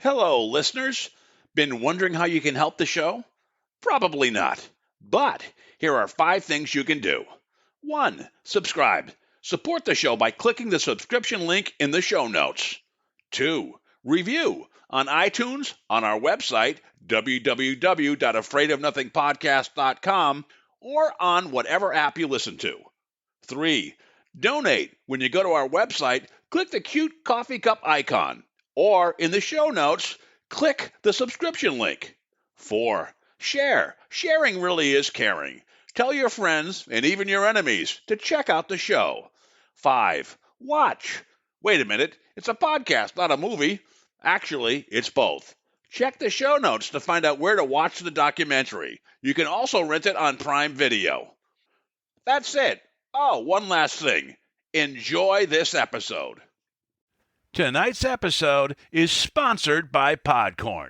Hello, listeners. Been wondering how you can help the show? Probably not. But here are 5 things you can do. 1. Subscribe. Support the show by clicking the subscription link in the show notes. 2. Review on iTunes, on our website, www.afraidofnothingpodcast.com, or on whatever app you listen to. 3. Donate. When you go to our website, click the cute coffee cup icon. Or in the show notes, click the subscription link. 4. Share. Sharing really is caring. Tell your friends and even your enemies to check out the show. 5. Watch. Wait a minute, it's a podcast, not a movie. Actually, it's both. Check the show notes to find out where to watch the documentary. You can also rent it on Prime Video. That's it. Oh, one last thing. Enjoy this episode. Tonight's episode is sponsored by Podcorn.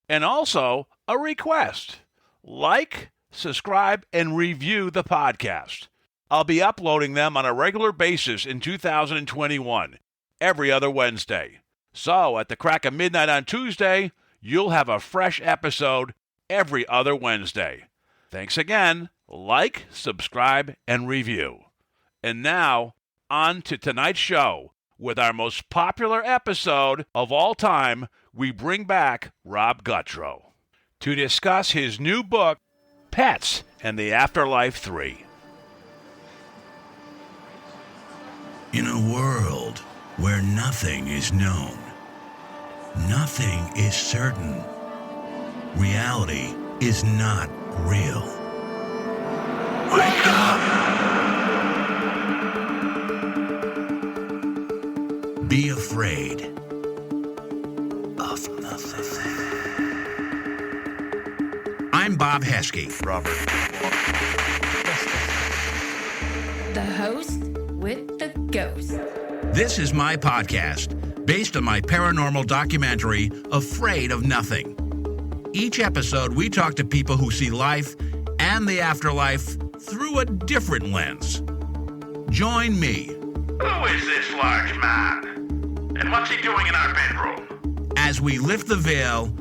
And also a request. Like, subscribe, and review the podcast. I'll be uploading them on a regular basis in 2021, every other Wednesday. So at the crack of midnight on Tuesday, you'll have a fresh episode every other Wednesday. Thanks again. Like, subscribe, and review. And now, on to tonight's show. With our most popular episode of all time, we bring back Rob Guttrow to discuss his new book, Pets and the Afterlife 3. In a world where nothing is known, nothing is certain, reality is not real. Wake up! Be afraid of nothing. I'm Bob Heskey. Robert. The host with the ghost. This is my podcast, based on my paranormal documentary, Afraid of Nothing. Each episode, we talk to people who see life and the afterlife through a different lens. Join me. Who is this large man? And what's he doing in our bedroom? As we lift the veil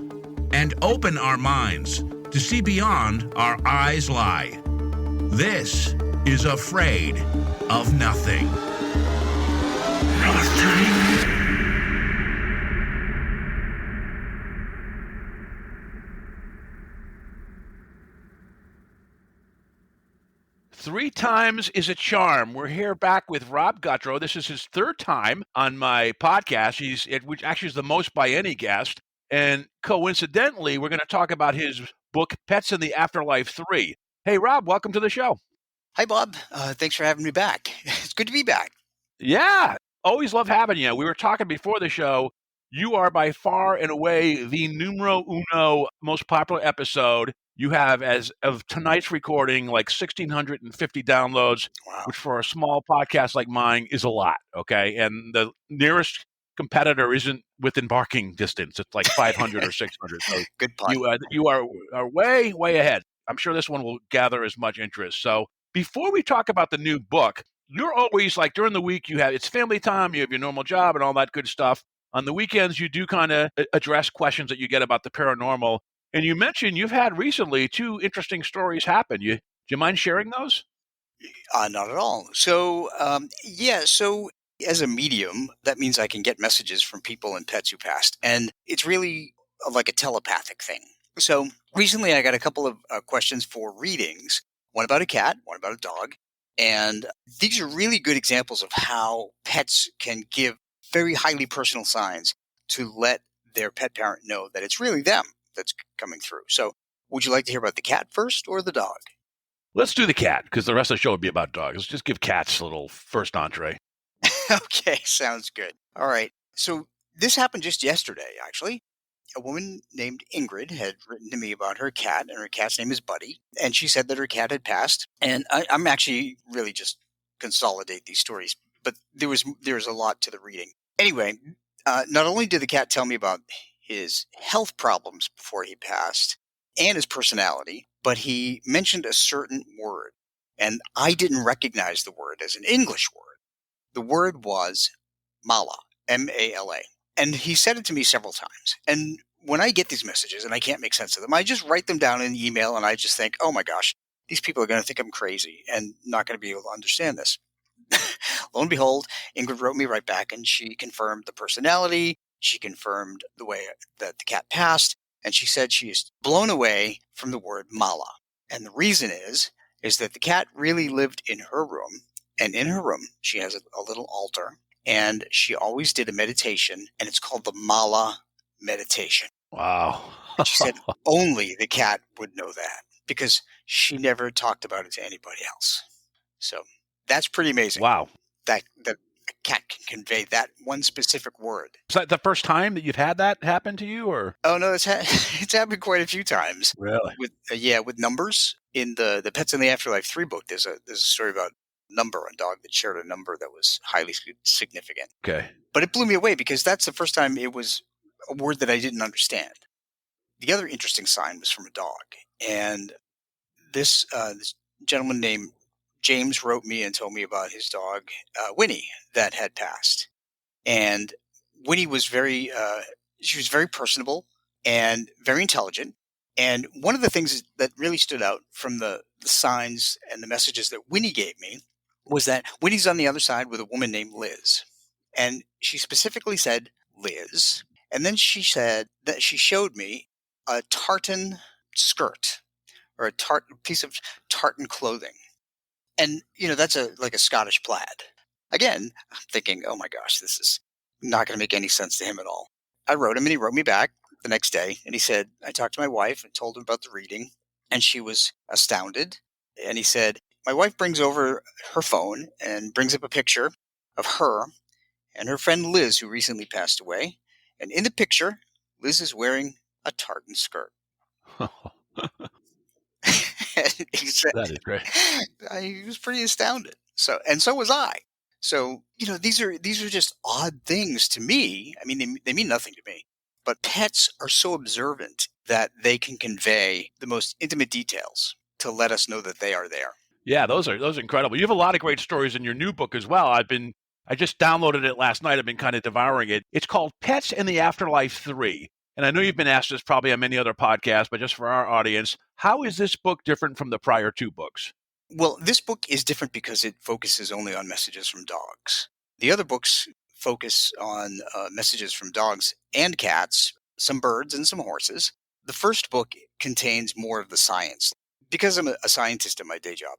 and open our minds to see beyond our eyes lie. This is Afraid of Nothing. Nothing. 3 times is a charm. We're here back with Rob Guttrow. This is his 3rd time on my podcast, which actually is the most by any guest. And coincidentally, we're going to talk about his book, Pets in the Afterlife 3. Hey, Rob, welcome to the show. Hi, Bob. Thanks for having me back. It's good to be back. Yeah, always love having you. We were talking before the show. You are by far and away the numero uno most popular episode. You have, as of tonight's recording, like 1,650 downloads, Wow. which for a small podcast like mine is a lot, okay? And the nearest competitor isn't within barking distance. It's like 500 or 600. So Good point. you are way, way ahead. I'm sure this one will gather as much interest. So before we talk about the new book, you're always like during the week, it's family time, you have your normal job and all that good stuff. On the weekends, you do kind of address questions that you get about the paranormal. And you mentioned you've had recently 2 interesting stories happen. Do you mind sharing those? Not at all. So, so as a medium, that means I can get messages from people and pets who passed. And it's really like a telepathic thing. So recently I got a couple of questions for readings, one about a cat, one about a dog. And these are really good examples of how pets can give very highly personal signs to let their pet parent know that it's really them that's coming through. So would you like to hear about the cat first or the dog? Let's do the cat, because the rest of the show would be about dogs. Let's just give cats a little first entree. Okay, sounds good. All right. So this happened just yesterday, actually. A woman named Ingrid had written to me about her cat, and her cat's name is Buddy. And she said that her cat had passed. And I'm actually really just consolidate these stories, but there was a lot to the reading. Anyway, not only did the cat tell me about his health problems before he passed and his personality, but he mentioned a certain word. And I didn't recognize the word as an English word. The word was mala, M-A-L-A. And he said it to me several times. And when I get these messages and I can't make sense of them, I just write them down in an email and I just think, oh my gosh, these people are going to think I'm crazy and not going to be able to understand this. Lo and behold, Ingrid wrote me right back and she confirmed the personality. She confirmed the way that the cat passed. And she said she is blown away from the word mala. And the reason is that the cat really lived in her room. And in her room, she has a little altar. And she always did a meditation, and it's called the mala meditation. Wow. And she said only the cat would know that because she never talked about it to anybody else. So that's pretty amazing. Wow. That a cat can convey that one specific word. Is that the first time that you've had that happen to you, or? Oh no, it's happened quite a few times. Really? With numbers in the Pets in the Afterlife 3 book. There's a story about a dog that shared a number that was highly significant. Okay. But it blew me away because that's the first time it was a word that I didn't understand. The other interesting sign was from a dog, and this gentleman named James wrote me and told me about his dog Winnie that had passed. And Winnie was she was very personable and very intelligent. And one of the things that really stood out from the signs and the messages that Winnie gave me was that Winnie's on the other side with a woman named Liz. And she specifically said, Liz. And then she said that she showed me a tartan skirt or a piece of tartan clothing. And, that's like a Scottish plaid. Again, I'm thinking, oh my gosh, this is not going to make any sense to him at all. I wrote him and he wrote me back the next day. And he said, I talked to my wife and told her about the reading. And she was astounded. And he said, my wife brings over her phone and brings up a picture of her and her friend Liz, who recently passed away. And in the picture, Liz is wearing a tartan skirt. That is great. He was pretty astounded. So was I. So, these are just odd things to me. I mean, they mean nothing to me. But pets are so observant that they can convey the most intimate details to let us know that they are there. Yeah, those are incredible. You have a lot of great stories in your new book as well. I just downloaded it last night. I've been kind of devouring it. It's called Pets in the Afterlife 3. And I know you've been asked this probably on many other podcasts, but just for our audience, how is this book different from the prior two books? Well, this book is different because it focuses only on messages from dogs. The other books focus on messages from dogs and cats, some birds and some horses. The first book contains more of the science. Because I'm a scientist at my day job,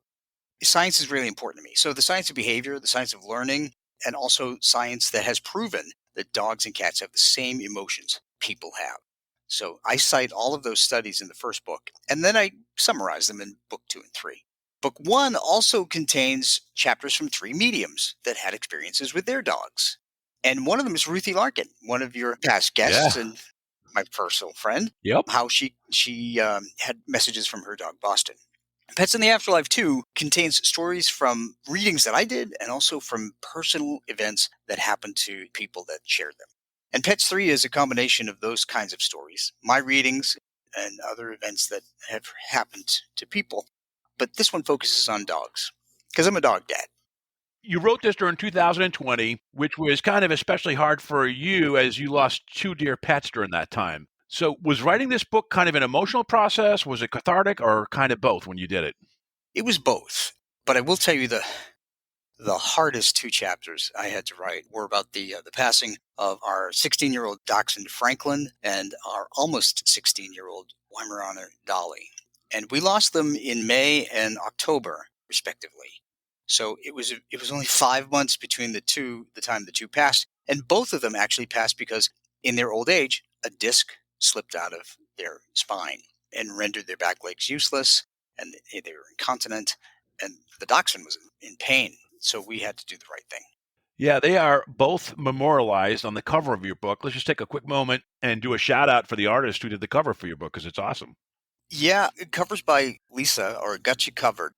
science is really important to me. So the science of behavior, the science of learning, and also science that has proven that dogs and cats have the same emotions people have. So I cite all of those studies in the first book, and then I summarize them in book 2 and 3. Book 1 also contains chapters from 3 mediums that had experiences with their dogs. And one of them is Ruthie Larkin, one of your past guests and my personal friend. Yep. How she had messages from her dog, Boston. Pets in the Afterlife 2 contains stories from readings that I did and also from personal events that happened to people that shared them. And Pets 3 is a combination of those kinds of stories, my readings and other events that have happened to people. But this one focuses on dogs because I'm a dog dad. You wrote this during 2020, which was kind of especially hard for you as you lost 2 dear pets during that time. So was writing this book kind of an emotional process? Was it cathartic or kind of both when you did it? It was both. But I will tell you the hardest 2 chapters I had to write were about the passing of our 16-year-old Dachshund Franklin and our almost 16-year-old Weimaraner Dolly. And we lost them in May and October, respectively. So it was only 5 months between the time the two passed. And both of them actually passed because in their old age, a disc slipped out of their spine and rendered their back legs useless. And they were incontinent. And the Dachshund was in pain. So we had to do the right thing. Yeah, they are both memorialized on the cover of your book. Let's just take a quick moment and do a shout out for the artist who did the cover for your book because it's awesome. Yeah, covers by Lisa, or Got You Covered.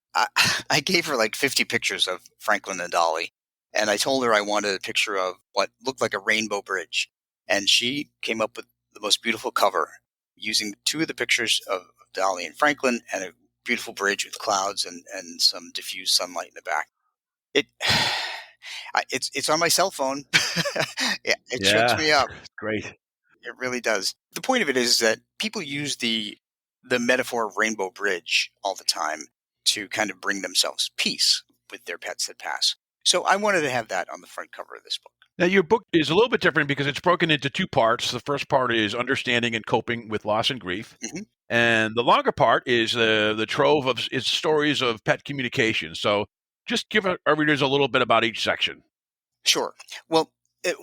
I gave her like 50 pictures of Franklin and Dolly, and I told her I wanted a picture of what looked like a rainbow bridge. And she came up with the most beautiful cover using 2 of the pictures of Dolly and Franklin and a beautiful bridge with clouds and some diffused sunlight in the back. It's on my cell phone. Yeah, it chokes Yeah, me up. it's great. It really does. The point of it is that people use the metaphor of Rainbow Bridge all the time to kind of bring themselves peace with their pets that pass. So I wanted to have that on the front cover of this book. Now, your book is a little bit different because it's broken into two parts. The first part is understanding and coping with loss and grief. Mhm. And the longer part is the trove of its stories of pet communication. So just give our readers a little bit about each section. Sure. Well,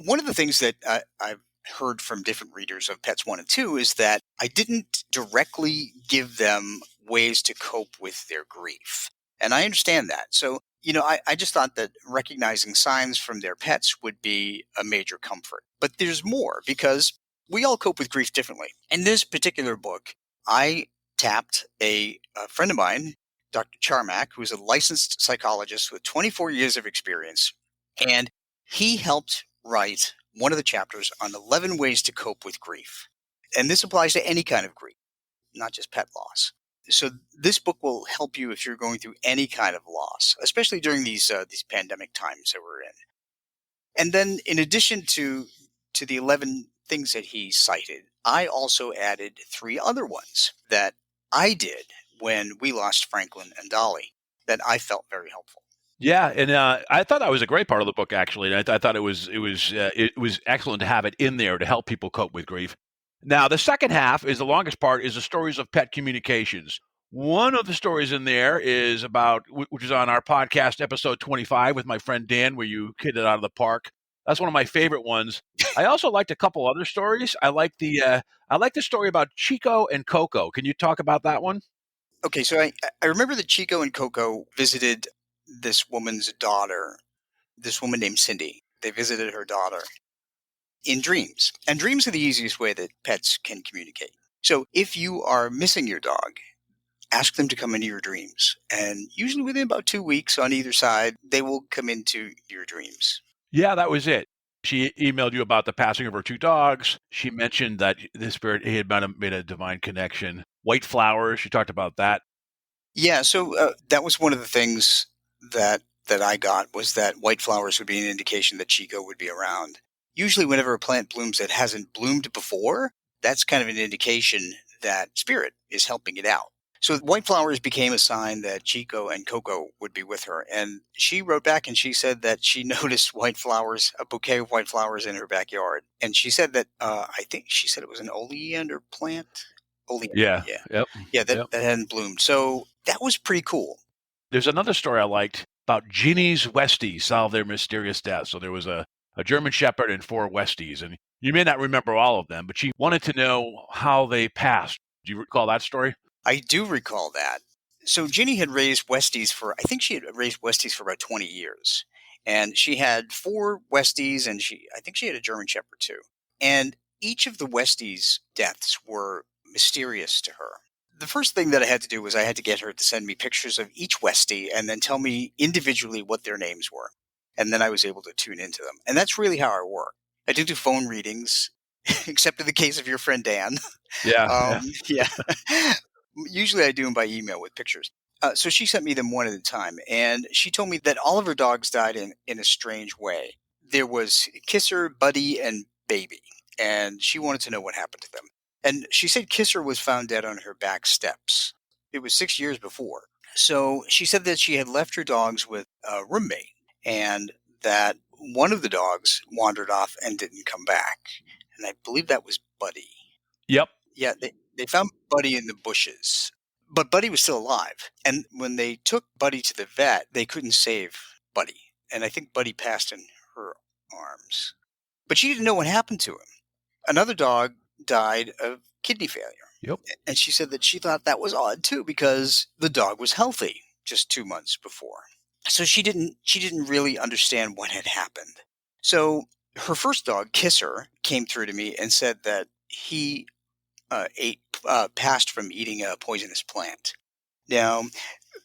one of the things that I've heard from different readers of Pets 1 and 2 is that I didn't directly give them ways to cope with their grief. And I understand that. So, I just thought that recognizing signs from their pets would be a major comfort. But there's more because we all cope with grief differently. In this particular book, I tapped a friend of mine, Dr. Charmack, who's a licensed psychologist with 24 years of experience. And he helped write one of the chapters on 11 ways to cope with grief. And this applies to any kind of grief, not just pet loss. So this book will help you if you're going through any kind of loss, especially during these pandemic times that we're in. And then in addition to the 11 things that he cited, I also added 3 other ones that I did when we lost Franklin and Dolly that I felt very helpful. Yeah, and I thought that was a great part of the book, actually. And I thought it was excellent to have it in there to help people cope with grief. Now, the second half is the longest part, is the stories of pet communications. One of the stories in there is about, which is on our podcast, episode 25, with my friend Dan, where you kidded out of the park. That's one of my favorite ones. I also liked a couple other stories. I like the story about Chico and Coco. Can you talk about that one? Okay, so I remember that Chico and Coco visited this woman's daughter, this woman named Cindy. They visited her daughter in dreams. And dreams are the easiest way that pets can communicate. So if you are missing your dog, ask them to come into your dreams. And usually within about 2 weeks on either side, they will come into your dreams. Yeah, that was it. She emailed you about the passing of her 2 dogs. She mentioned that the spirit he had made a divine connection. White flowers, she talked about that. Yeah, so that was one of the things that I got, was that white flowers would be an indication that Chico would be around. Usually whenever a plant blooms that hasn't bloomed before, that's kind of an indication that spirit is helping it out. So white flowers became a sign that Chico and Coco would be with her. And she wrote back and she said that she noticed white flowers, a bouquet of white flowers in her backyard. And she said that, I think she said it was an oleander plant. Oleander, Yeah. yeah. Yep. Yeah, that Yep. hadn't bloomed. So that was pretty cool. There's another story I liked about Ginny's Westies solve their mysterious death. So there was a German Shepherd and 4 Westies, and you may not remember all of them, but she wanted to know how they passed. Do you recall that story? I do recall that. So Ginny had raised Westies I think she had raised Westies for about 20 years. And she had 4 Westies, and I think she had a German Shepherd too. And each of the Westies' deaths were mysterious to her. The first thing that I had to do was I had to get her to send me pictures of each Westie and then tell me individually what their names were. And then I was able to tune into them. And that's really how I work. I do phone readings, except in the case of your friend Dan. Yeah. Yeah. Usually I do them by email with pictures. So she sent me them one at a time. And she told me that all of her dogs died in a strange way. There was Kisser, Buddy, and Baby. And she wanted to know what happened to them. And she said Kisser was found dead on her back steps. It was 6 years before. So she said that she had left her dogs with a roommate and that one of the dogs wandered off and didn't come back. And I believe that was Buddy. Yep. Yeah, they found Buddy in the bushes. But Buddy was still alive. And when they took Buddy to the vet, they couldn't save Buddy. And I think Buddy passed in her arms. But she didn't know what happened to him. Another dog died of kidney failure. Yep. And she said that she thought that was odd too because the dog was healthy just 2 months before. So she didn't really understand what had happened. So her first dog, Kisser, came through to me and said that he passed from eating a poisonous plant. Now,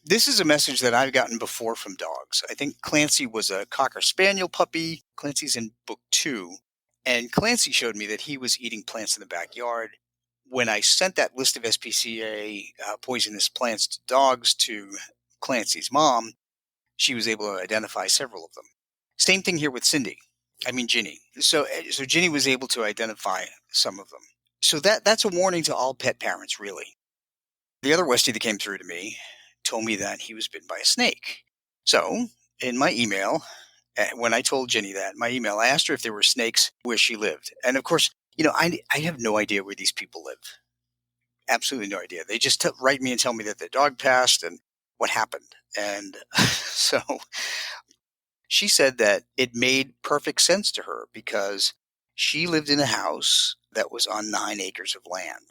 this is a message that I've gotten before from dogs. I think Clancy was a Cocker Spaniel puppy. Clancy's in book 2. And Clancy showed me that he was eating plants in the backyard. When I sent that list of SPCA poisonous plants to dogs to Clancy's mom, she was able to identify several of them. Same thing here with Ginny. So Ginny was able to identify some of them. So that's a warning to all pet parents, really. The other Westie that came through to me told me that he was bitten by a snake. So in my email, when I told Ginny that, my email, I asked her if there were snakes where she lived. And of course, I have no idea where these people live. Absolutely no idea. They just write me and tell me that their dog passed and what happened. And so she said that it made perfect sense to her because she lived in a house that was on 9 acres of land.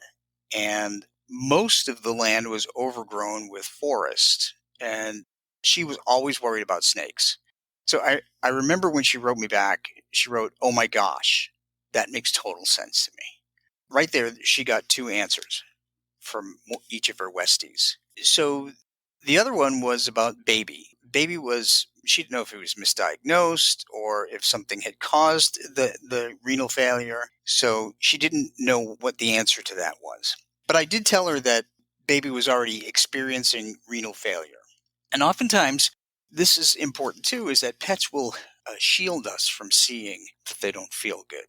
And most of the land was overgrown with forest. And she was always worried about snakes. So I remember when she wrote me back, she wrote, "Oh my gosh, that makes total sense to me." Right there, she got 2 answers from each of her Westies. So the other one was about Baby. She didn't know if it was misdiagnosed or if something had caused the renal failure. So she didn't know what the answer to that was. But I did tell her that Baby was already experiencing renal failure. And oftentimes, this is important too, is that pets will shield us from seeing that they don't feel good.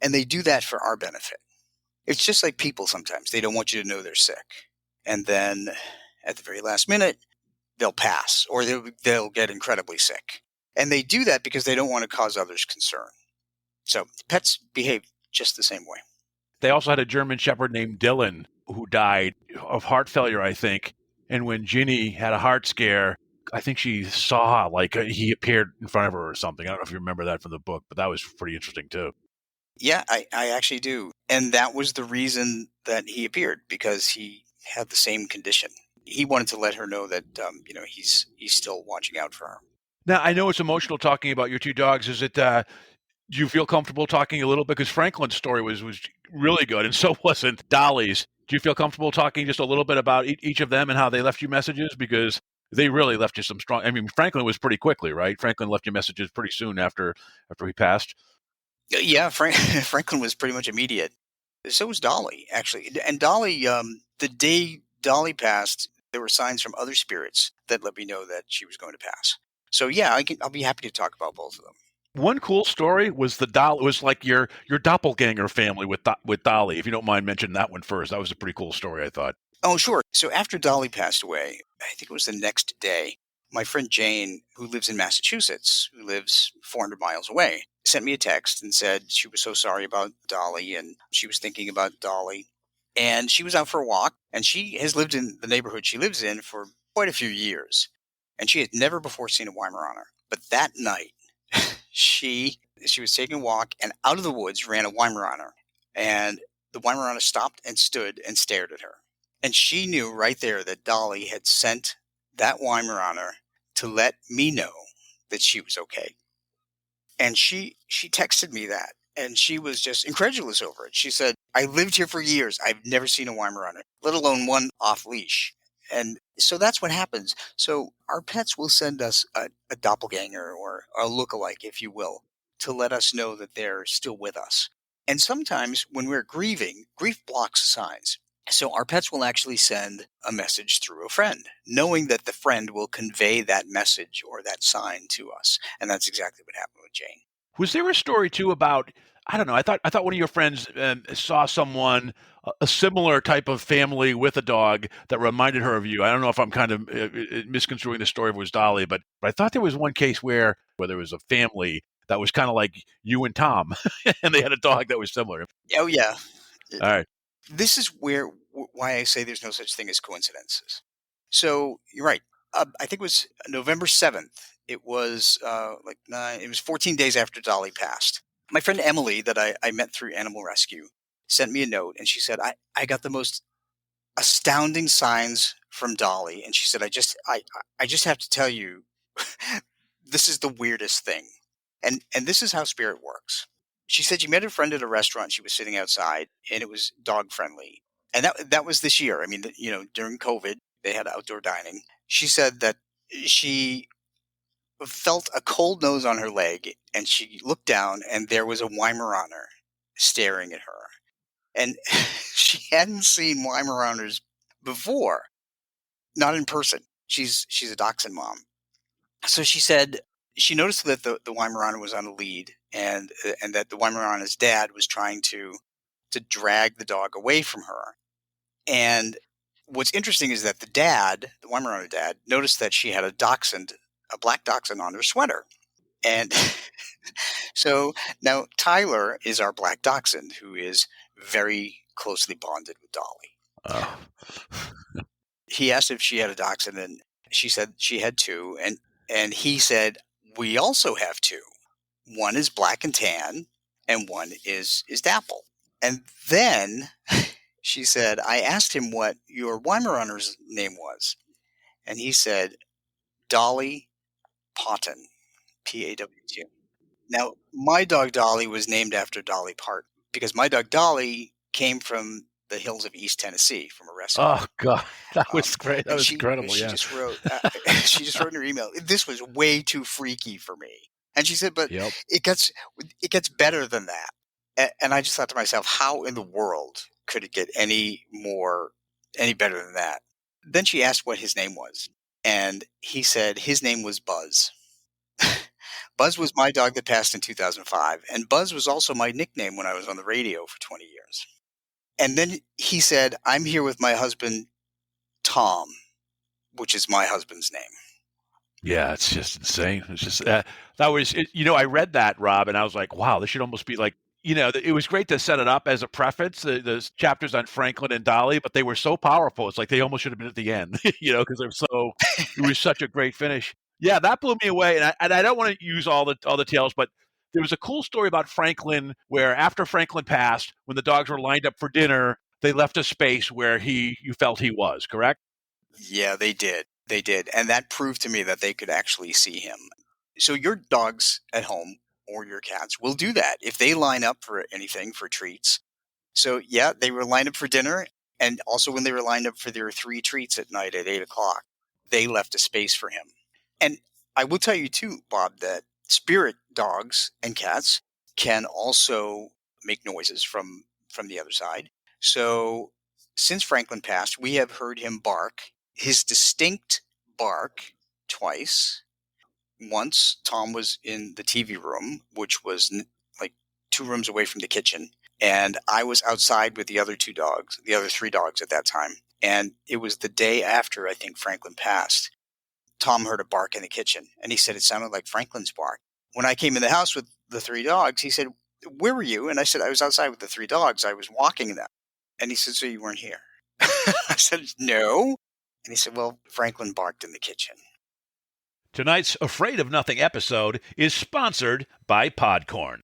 And they do that for our benefit. It's just like people sometimes. They don't want you to know they're sick. And then at the very last minute, they'll pass or they'll get incredibly sick. And they do that because they don't want to cause others concern. So pets behave just the same way. They also had a German Shepherd named Dylan who died of heart failure, I think. And when Ginny had a heart scare, I think she saw he appeared in front of her or something. I don't know if you remember that from the book, but that was pretty interesting too. Yeah, I actually do. And that was the reason that he appeared, because he had the same condition. He wanted to let her know that, he's still watching out for her. Now, I know it's emotional talking about your 2 dogs. Is it, do you feel comfortable talking a little bit? Because Franklin's story was really good, and so wasn't Dolly's. Do you feel comfortable talking just a little bit about each of them and how they left you messages? Because they really left you some strong. I mean, Franklin was pretty quickly, right? Franklin left you messages pretty soon after he passed. Yeah, Franklin was pretty much immediate. So was Dolly, actually. And Dolly, the day Dolly passed, there were signs from other spirits that let me know that she was going to pass. So yeah, I'll be happy to talk about both of them. One cool story was it was like your doppelganger family with Dolly. If you don't mind mentioning that one first, that was a pretty cool story, I thought. Oh, sure. So after Dolly passed away, I think it was the next day, my friend Jane, who lives in Massachusetts, who lives 400 miles away, sent me a text and said she was so sorry about Dolly and she was thinking about Dolly. And she was out for a walk, and she has lived in the neighborhood she lives in for quite a few years. And she had never before seen a Weimaraner. But that night, she was taking a walk, and out of the woods ran a Weimaraner. And the Weimaraner stopped and stood and stared at her. And she knew right there that Dolly had sent that Weimaraner to let me know that she was okay. And she texted me that, and she was just incredulous over it. She said, "I lived here for years. I've never seen a Weimaraner, let alone one off leash." And so that's what happens. So our pets will send us a doppelganger or a lookalike, if you will, to let us know that they're still with us. And sometimes when we're grieving, grief blocks signs. So our pets will actually send a message through a friend, knowing that the friend will convey that message or that sign to us. And that's exactly what happened with Jane. Was there a story too about, I don't know, I thought one of your friends saw someone, a similar type of family with a dog that reminded her of you. I don't know if I'm kind of misconstruing the story if it was Dolly, but I thought there was one case where there was a family that was kind of like you and Tom, and they had a dog that was similar. Oh, yeah. All right. This is why I say there's no such thing as coincidences. So you're right. I think it was November 7th. It was it was 14 days after Dolly passed. My friend Emily, that I met through Animal Rescue, sent me a note, and she said, I got the most astounding signs from Dolly. And she said, I just have to tell you, this is the weirdest thing. And this is how spirit works. She said she met a friend at a restaurant. She was sitting outside, and it was dog friendly. And that was this year. I mean, during COVID, they had outdoor dining. She said that she felt a cold nose on her leg, and she looked down, and there was a Weimaraner staring at her. And she hadn't seen Weimaraners before, not in person. She's a Dachshund mom. So she said she noticed that the Weimaraner was on a lead, and that the Weimaraner's dad was trying to drag the dog away from her. And what's interesting is that the Weimaraner dad, noticed that she had a black Dachshund on her sweater. And so now Tyler is our black Dachshund, who is very closely bonded with Dolly. Oh. He asked if she had a Dachshund, and she said she had two. And he said, we also have two. One is black and tan, and one is dapple. And then she said, I asked him what your Weimaraner's name was. And he said, Dolly Parton, P-A-W-T. Now, my dog Dolly was named after Dolly Parton, because my dog Dolly came from the hills of East Tennessee from a rescue. Oh God, that was great. That was incredible. She Yeah. just wrote. She just wrote in her email, "This was way too freaky for me." And she said, "But it gets better than that." And I just thought to myself, how in the world could it get any better than that? Then she asked what his name was, and he said his name was Buzz. Buzz was my dog that passed in 2005, and Buzz was also my nickname when I was on the radio for 20 years. And then he said, I'm here with my husband, Tom, which is my husband's name. Yeah, it's just insane. It's just that was, I read that, Rob, and I was like, wow, this should almost be like, it was great to set it up as a preface, the chapters on Franklin and Dolly, but they were so powerful. It's like they almost should have been at the end, because it was such a great finish. Yeah, that blew me away. And I don't want to use all the tales, but there was a cool story about Franklin where after Franklin passed, when the dogs were lined up for dinner, they left a space where you felt he was, correct? Yeah, they did. They did. And that proved to me that they could actually see him. So your dogs at home or your cats will do that if they line up for anything, for treats. So yeah, they were lined up for dinner. And also when they were lined up for their 3 treats at night at 8:00, they left a space for him. And I will tell you too, Bob, that spirit dogs and cats can also make noises from the other side. So since Franklin passed, we have heard him bark, his distinct bark, twice. Once Tom was in the TV room, which was like 2 rooms away from the kitchen, and I was outside with the other 3 dogs at that time. And it was the day after, I think, Franklin passed. Tom heard a bark in the kitchen, and he said it sounded like Franklin's bark. When I came in the house with the 3 dogs, he said, where were you? And I said, I was outside with the 3 dogs. I was walking them. And he said, so you weren't here? I said, no. And he said, well, Franklin barked in the kitchen. Tonight's Afraid of Nothing episode is sponsored by Podcorn.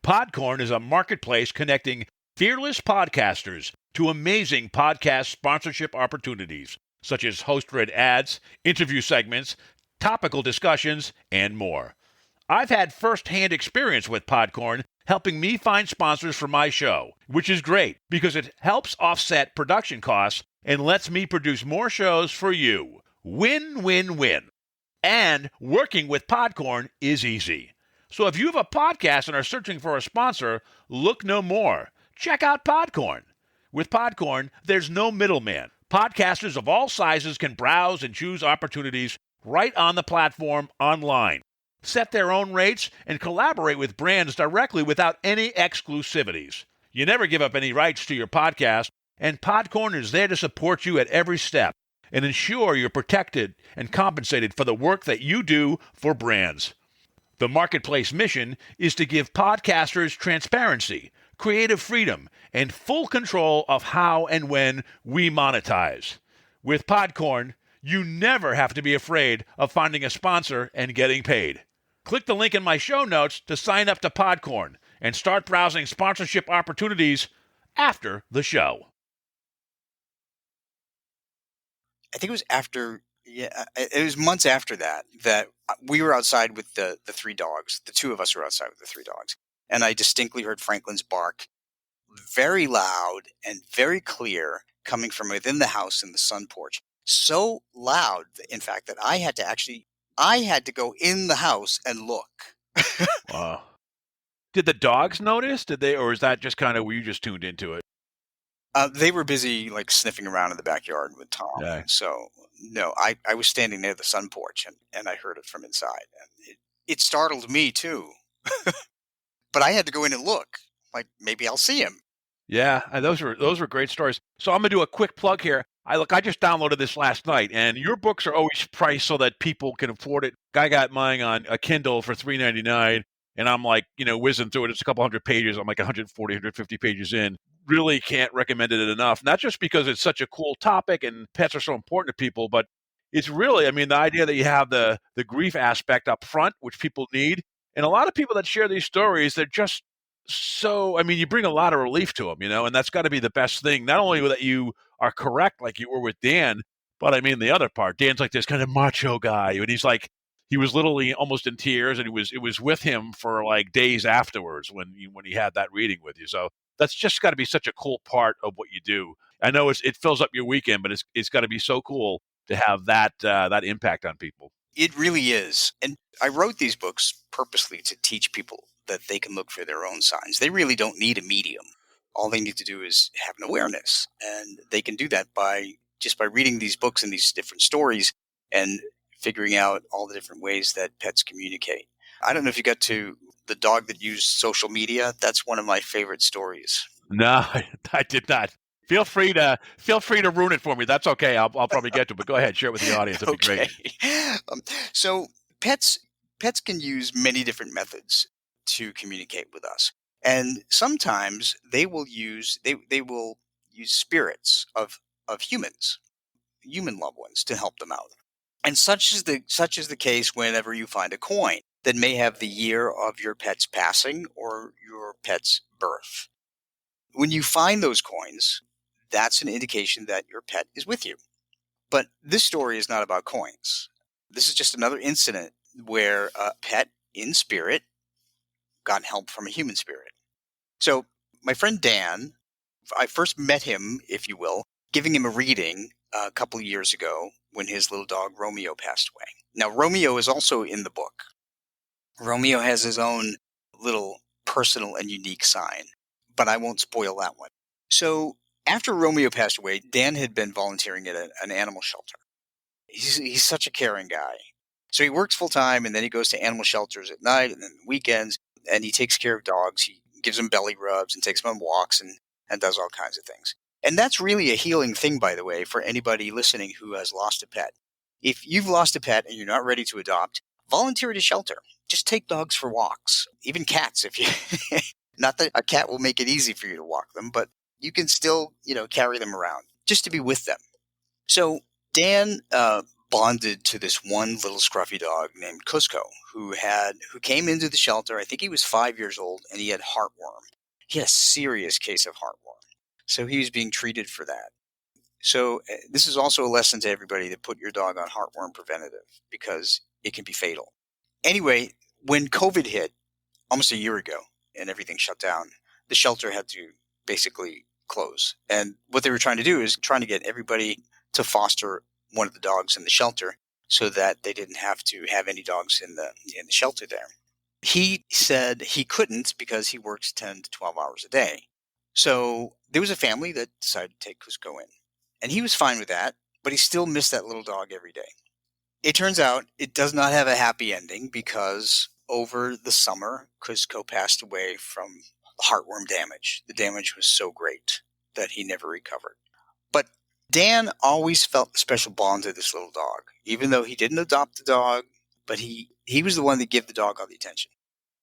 Podcorn is a marketplace connecting fearless podcasters to amazing podcast sponsorship opportunities, such as host-read ads, interview segments, topical discussions, and more. I've had first-hand experience with Podcorn helping me find sponsors for my show, which is great because it helps offset production costs and lets me produce more shows for you. Win, win, win. And working with Podcorn is easy. So if you have a podcast and are searching for a sponsor, look no more. Check out Podcorn. With Podcorn, there's no middleman. Podcasters of all sizes can browse and choose opportunities right on the platform online, set their own rates, and collaborate with brands directly without any exclusivities. You never give up any rights to your podcast, and Podcorn is there to support you at every step and ensure you're protected and compensated for the work that you do for brands. The marketplace mission is to give podcasters transparency, creative freedom, and full control of how and when we monetize. With Podcorn, you never have to be afraid of finding a sponsor and getting paid. Click the link in my show notes to sign up to Podcorn and start browsing sponsorship opportunities after the show. I think it was it was months after that we were outside with the 3 dogs. The 2 of us were outside with the 3 dogs. And I distinctly heard Franklin's bark, very loud and very clear, coming from within the house in the sun porch. So loud, in fact, that I had to go in the house and look. Wow. Did the dogs notice? Or is that just kind of, were you just tuned into it? They were busy like sniffing around in the backyard with Tom. Yeah. So no, I was standing near the sun porch and I heard it from inside. And It startled me too, but I had to go in and look. Like, maybe I'll see him. Yeah, and those were great stories. So I'm gonna do a quick plug here. I just downloaded this last night, and your books are always priced so that people can afford it. I got mine on a Kindle for $3.99, and I'm like, whizzing through it. It's a couple hundred pages. I'm like 140, 150 pages in. Really can't recommend it enough. Not just because it's such a cool topic and pets are so important to people, but it's really, I mean, the idea that you have the grief aspect up front, which people need, and a lot of people that share these stories, they're just so, I mean, you bring a lot of relief to them, and that's got to be the best thing. Not only that you are correct, like you were with Dan, but I mean, the other part, Dan's like this kind of macho guy, and he's like, he was literally almost in tears, and it was with him for like days afterwards when he had that reading with you. So that's just got to be such a cool part of what you do. I know it fills up your weekend, but it's got to be so cool to have that impact on people. It really is. And I wrote these books purposely to teach people that they can look for their own signs. They really don't need a medium. All they need to do is have an awareness. And they can do that by reading these books and these different stories and figuring out all the different ways that pets communicate. I don't know if you got to the dog that used social media. That's one of my favorite stories. No, I did not. Feel free to ruin it for me. That's okay. I'll probably get to it, but go ahead, share it with the audience. That'd be great. So pets can use many different methods to communicate with us, and sometimes they will use spirits of humans, human loved ones, to help them out. And such is the case whenever you find a coin that may have the year of your pet's passing or your pet's birth. When you find those coins, that's an indication that your pet is with you. But this story is not about coins. This is just another incident where a pet in spirit got help from a human spirit. So my friend Dan, I first met him, if you will, giving him a reading a couple of years ago when his little dog Romeo passed away. Now, Romeo is also in the book. Romeo has his own little personal and unique sign, but I won't spoil that one. So after Romeo passed away, Dan had been volunteering at an animal shelter. He's such a caring guy. So he works full time, and then he goes to animal shelters at night and then weekends, and he takes care of dogs. He gives them belly rubs and takes them on walks and does all kinds of things. And that's really a healing thing, by the way, for anybody listening who has lost a pet. If you've lost a pet and you're not ready to adopt, volunteer at a shelter. Just take dogs for walks, even cats. If you, not that a cat will make it easy for you to walk them, but you can still, carry them around just to be with them. So Dan bonded to this one little scruffy dog named Cusco who came into the shelter. I think he was 5 years old, and he had heartworm. He had a serious case of heartworm. So he was being treated for that. So this is also a lesson to everybody to put your dog on heartworm preventative because it can be fatal. Anyway, when COVID hit almost a year ago and everything shut down, the shelter had to basically close. And what they were trying to do is trying to get everybody to foster one of the dogs in the shelter so that they didn't have to have any dogs in the shelter there. He said he couldn't because he works 10 to 12 hours a day. So there was a family that decided to take Cusco in. And he was fine with that, but he still missed that little dog every day. It turns out it does not have a happy ending because over the summer, Cusco passed away from heartworm damage. The damage was so great that he never recovered. But Dan always felt a special bond to this little dog, even though he didn't adopt the dog, but he was the one that gave the dog all the attention.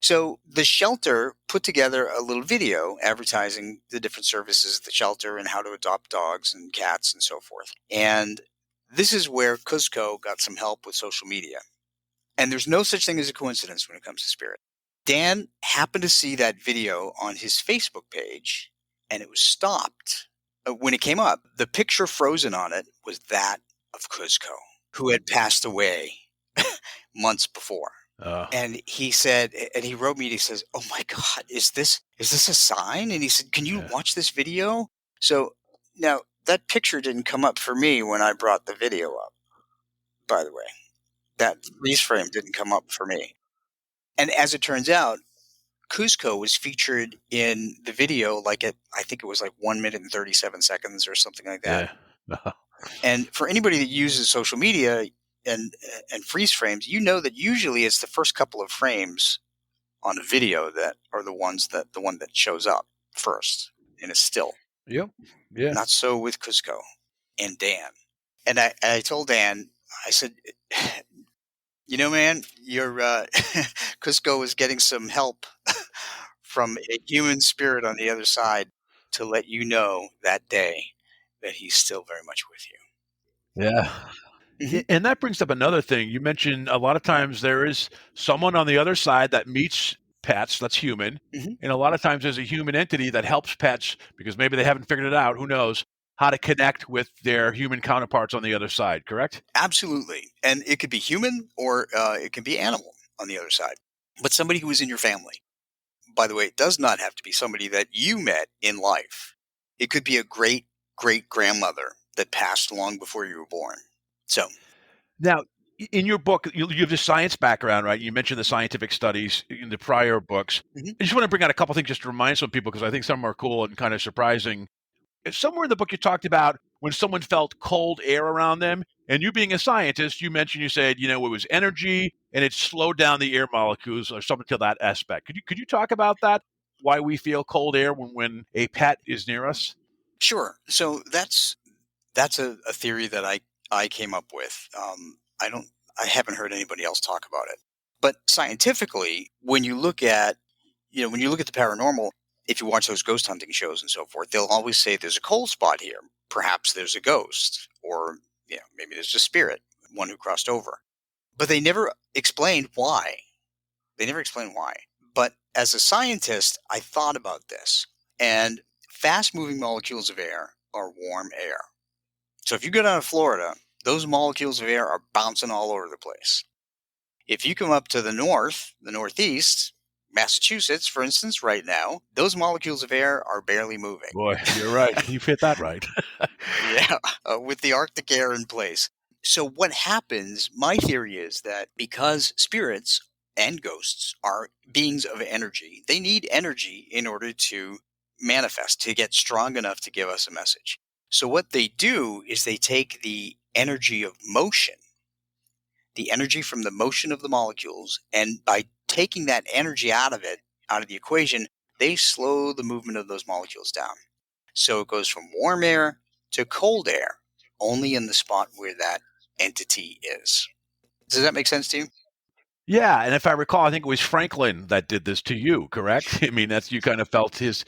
So the shelter put together a little video advertising the different services at the shelter and how to adopt dogs and cats and so forth. And this is where Cusco got some help with social media. And there's no such thing as a coincidence when it comes to spirit. Dan happened to see that video on his Facebook page, and it was stopped. When it came up, the picture frozen on it was that of Cusco, who had passed away months before. And he said, and he wrote me, and he says, "Oh my God, is this a sign?" And he said, "Can you watch this video?" So now that picture didn't come up for me when I brought the video up, by the way. That freeze frame didn't come up for me. And as it turns out, Cusco was featured in the video I think it was 1 minute and 37 seconds or something like that. Yeah. And for anybody that uses social media and freeze frames, you know that usually it's the first couple of frames on a video that are the one that shows up first and is still. Yep. Yeah. Not so with Cusco and Dan. And I told Dan, I said, man, your Cusco is getting some help from a human spirit on the other side to let you know that day that he's still very much with you. Yeah. Mhm. And that brings up another thing. You mentioned a lot of times there is someone on the other side that meets pets, that's human. Mhm. And a lot of times there's a human entity that helps pets because maybe they haven't figured it out, who knows, how to connect with their human counterparts on the other side, correct? Absolutely. And it could be human or it can be animal on the other side. But somebody who is in your family. By the way, it does not have to be somebody that you met in life. It could be a great great grandmother that passed long before you were born. So, Now, in your book, you have this science background, right? You mentioned the scientific studies in the prior books. Mhm. I just want to bring out a couple things just to remind some people because I think some are cool and kind of surprising. Somewhere in the book you talked about when someone felt cold air around them, and you being a scientist, you mentioned you said it was energy and it slowed down the air molecules or something to that aspect. Could you talk about that? Why we feel cold air when a pet is near us? sure. So that's a theory that I came up with. I haven't heard anybody else talk about it. But scientifically, when you look at the paranormal, if you watch those ghost hunting shows and so forth, they'll always say there's a cold spot here. Perhaps there's a ghost, or maybe there's a spirit, one who crossed over. But they never explained why. They never explained why. But as a scientist, I thought about this, and fast moving molecules of air are warm air. So if you go down to Florida, those molecules of air are bouncing all over the place. If you come up to the northeast, Massachusetts, for instance, right now, those molecules of air are barely moving. Boy, you're right. You've hit that right. Yeah, with the Arctic air in place. So what happens, my theory is that because spirits and ghosts are beings of energy, they need energy in order to manifest, to get strong enough to give us a message. So what they do is they take the energy of motion, the energy from the motion of the molecules, and by taking that energy out of the equation, they slow the movement of those molecules down. So it goes from warm air to cold air, only in the spot where that entity is. Does that make sense to you? Yeah, and if I recall, I think it was Franklin that did this to you, correct? I mean, you kind of felt his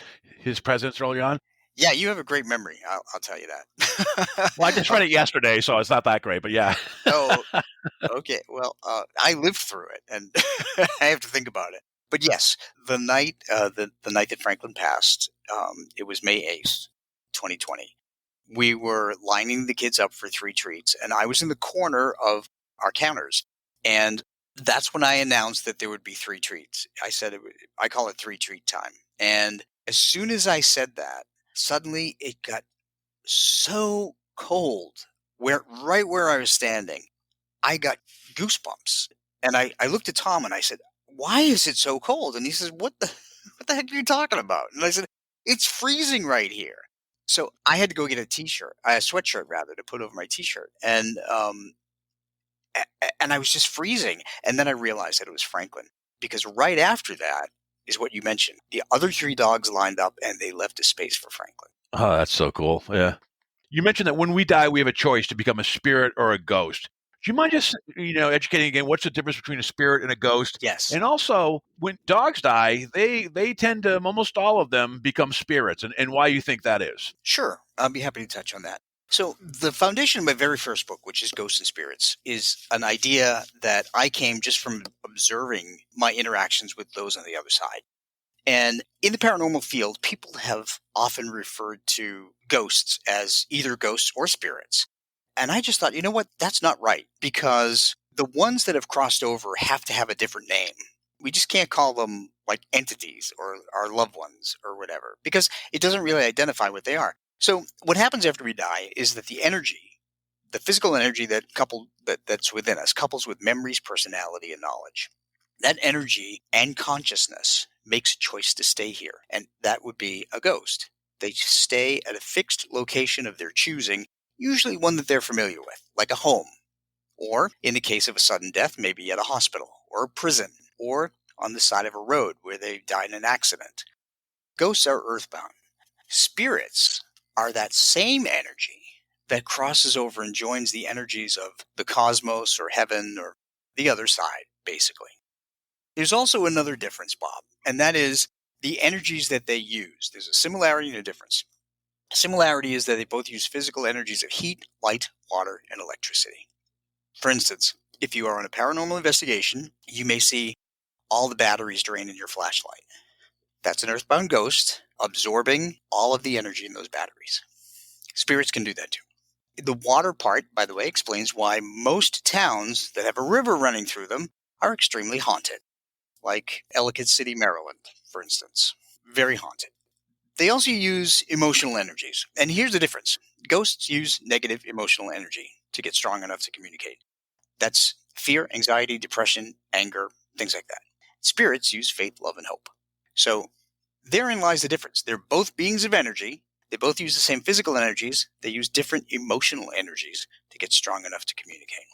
presence early on. Yeah, you have a great memory. I'll tell you that. Well, I just read it yesterday, so it's not that great, but yeah. Oh, okay. Well, I lived through it, and I have to think about it. But yes, the night that Franklin passed, it was May 8th, 2020. We were lining the kids up for 3 treats, and I was in the corner of our counters, and that's when I announced that there would be 3 treats. I call it 3 treat time. And as soon as I said that, suddenly it got so cold right where I was standing. I got goosebumps. And I looked at Tom and I said, "Why is it so cold?" And he says, what the heck are you talking about? And I said, "It's freezing right here." So I had to go get a sweatshirt rather, to put over my t-shirt. And I was just freezing. And then I realized that it was Franklin, because right after that is what you mentioned. The other 3 dogs lined up and they left a space for Franklin. Oh, that's so cool. Yeah. You mentioned that when we die, we have a choice to become a spirit or a ghost. Do you mind just, educating again, what's the difference between a spirit and a ghost? Yes. And also, when dogs die, they tend to, almost all of them, become spirits, and why you think that is. Sure. I'll be happy to touch on that. So the foundation of my very first book, which is Ghosts and Spirits, is an idea that I came just from observing my interactions with those on the other side. And in the paranormal field, people have often referred to ghosts as either ghosts or spirits. And I just thought, you know what? That's not right, because the ones that have crossed over have to have a different name. We just can't call them like entities or our loved ones or whatever, because it doesn't really identify what they are. So what happens after we die is that the energy, the physical energy that's within us, couples with memories, personality, and knowledge. That energy and consciousness makes a choice to stay here, and that would be a ghost. They stay at a fixed location of their choosing, usually one that they're familiar with, like a home Or in the case of a sudden death, maybe at a hospital or a prison or on the side of a road where they died in an accident. Ghosts are earthbound. Spirits are that same energy that crosses over and joins the energies of the cosmos or heaven or the other side, basically. There's also another difference, Bob, and that is the energies that they use. There's a similarity and a difference. Similarity is that they both use physical energies of heat, light, water, and electricity. For instance, if you are on a paranormal investigation, you may see all the batteries drain in your flashlight. That's an earthbound ghost absorbing all of the energy in those batteries. Spirits can do that too. The water part, by the way, explains why most towns that have a river running through them are extremely haunted, like Ellicott City, Maryland, for instance. Very haunted. They also use emotional energies. And here's the difference. Ghosts use negative emotional energy to get strong enough to communicate. That's fear, anxiety, depression, anger, things like that. Spirits use faith, love, and hope. So therein lies the difference. They're both beings of energy. They both use the same physical energies. They use different emotional energies to get strong enough to communicate.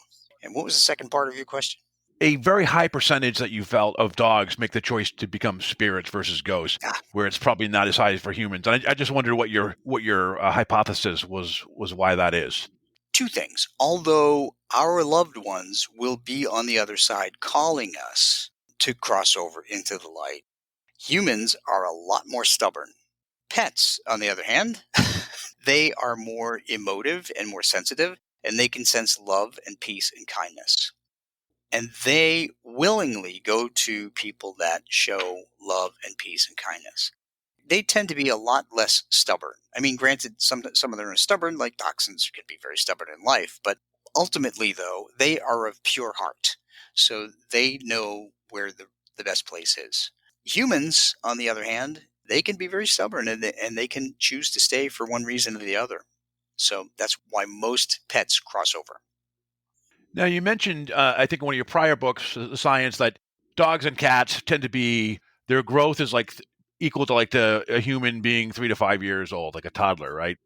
And what was the second part of your question? A very high percentage that you felt of dogs make the choice to become spirits versus ghosts, where it's probably not as high as for humans. And I just wondered what your hypothesis was why that is. Two things. Although our loved ones will be on the other side calling us to cross over into the light, humans are a lot more stubborn. Pets, on the other hand, they are more emotive and more sensitive, and they can sense love and peace and kindness. And they willingly go to people that show love and peace and kindness. They tend to be a lot less stubborn. I mean, granted, some of them are stubborn, like dachshunds can be very stubborn in life, but ultimately, though, they are of pure heart. So they know where the best place is. Humans, on the other hand, they can be very stubborn and they can choose to stay for one reason or the other. So that's why most pets cross over. Now, you mentioned, I think in one of your prior books, Science, that dogs and cats tend to be, their growth is like equal to like a human being 3 to 5 years old, like a toddler, right?